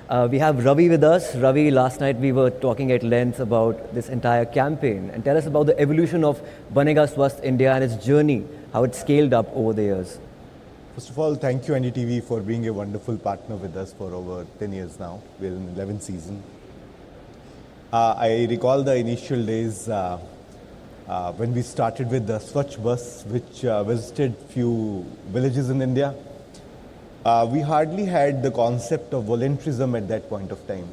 We have Ravi with us. Ravi, last night we were talking at length about this entire campaign. And tell us about the evolution of Banega Swasth India and its journey, how it scaled up over the years. First of all, thank you NDTV for being a wonderful partner with us for over 10 years now. We're in 11th season. I recall the initial days when we started with the Swachh bus, which visited few villages in India. We hardly had the concept of volunteerism at that point of time.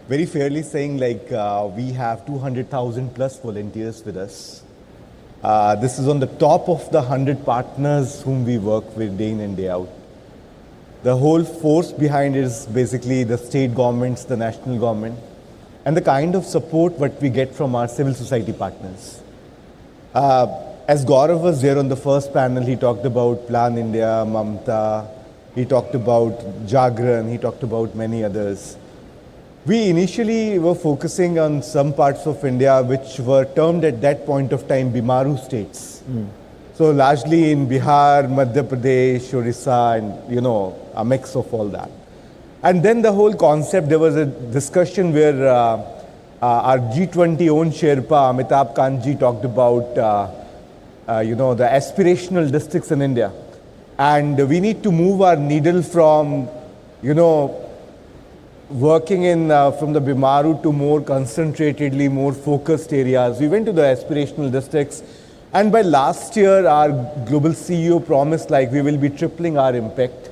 Very fairly saying, like, we have 200,000 plus volunteers with us. This is on the top of the 100 partners whom we work with day in and day out. The whole force behind it is basically the state governments, the national government, and the kind of support what we get from our civil society partners. As Gaurav was there on the first panel, he talked about Plan India, Mamta, he talked about Jagran, he talked about many others. We initially were focusing on some parts of India which were termed at that point of time Bimaru states. So largely in Bihar, Madhya Pradesh, Orissa, and a mix of all that. And then the whole concept, there was a discussion where our G20 own Sherpa, Amitabh Kanji, talked about the aspirational districts in India. And we need to move our needle from, working in from the Bimaru to more concentratedly, more focused areas. We went to the aspirational districts. And by last year, our global CEO promised like we will be tripling our impact.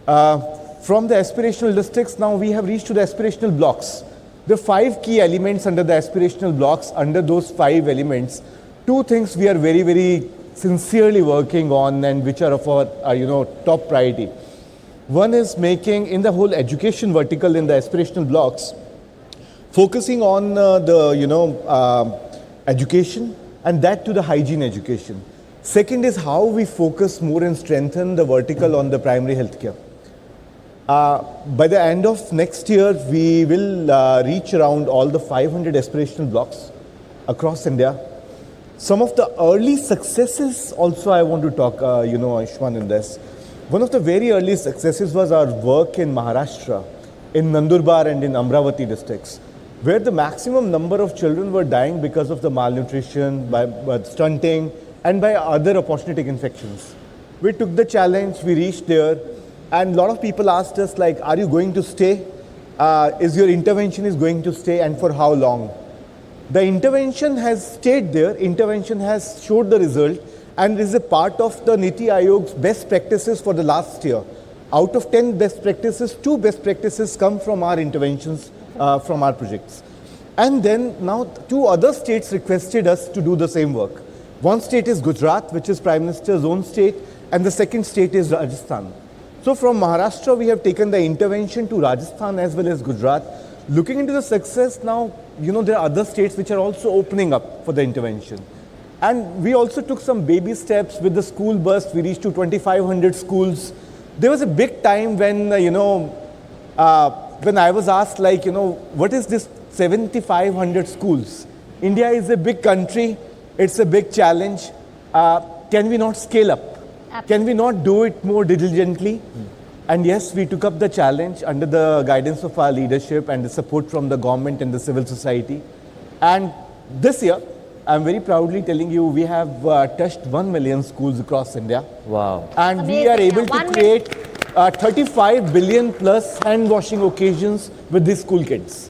From the aspirational districts, now we have reached to the aspirational blocks. The 5 key elements under the aspirational blocks, under those 5 elements, 2 things we are very, very sincerely working on and which are of our top priority. One is making, in the whole education vertical in the aspirational blocks, focusing on education and that to the hygiene education. Second is how we focus more and strengthen the vertical on the primary healthcare. By the end of next year, we will reach around all the 500 aspirational blocks across India. Some of the early successes also I want to talk, Ashwan, in this. One of the very early successes was our work in Maharashtra, in Nandurbar and in Amravati districts, where the maximum number of children were dying because of the malnutrition, by stunting, and by other opportunistic infections. We took the challenge, we reached there, and a lot of people asked us, like, are you going to stay? Is your intervention is going to stay, and for how long? The intervention has stayed there, intervention has showed the result, and is a part of the Niti Aayog's best practices for the last year. Out of 10 best practices, 2 best practices come from our interventions, from our projects. And then now 2 other states requested us to do the same work. One state is Gujarat, which is Prime Minister's own state, and the second state is Rajasthan. So from Maharashtra, we have taken the intervention to Rajasthan as well as Gujarat. Looking into the success now, there are other states which are also opening up for the intervention. And we also took some baby steps with the school bus. We reached to 2,500 schools. There was a big time when, when I was asked, like, what is this 7,500 schools? India is a big country. It's a big challenge. Can we not scale up? Absolutely. Can we not do it more diligently? And yes, we took up the challenge under the guidance of our leadership and the support from the government and the civil society. And this year, I'm very proudly telling you, we have touched 1 million schools across India. Wow. And amazing. We are able to create 35 billion plus hand washing occasions with these school kids.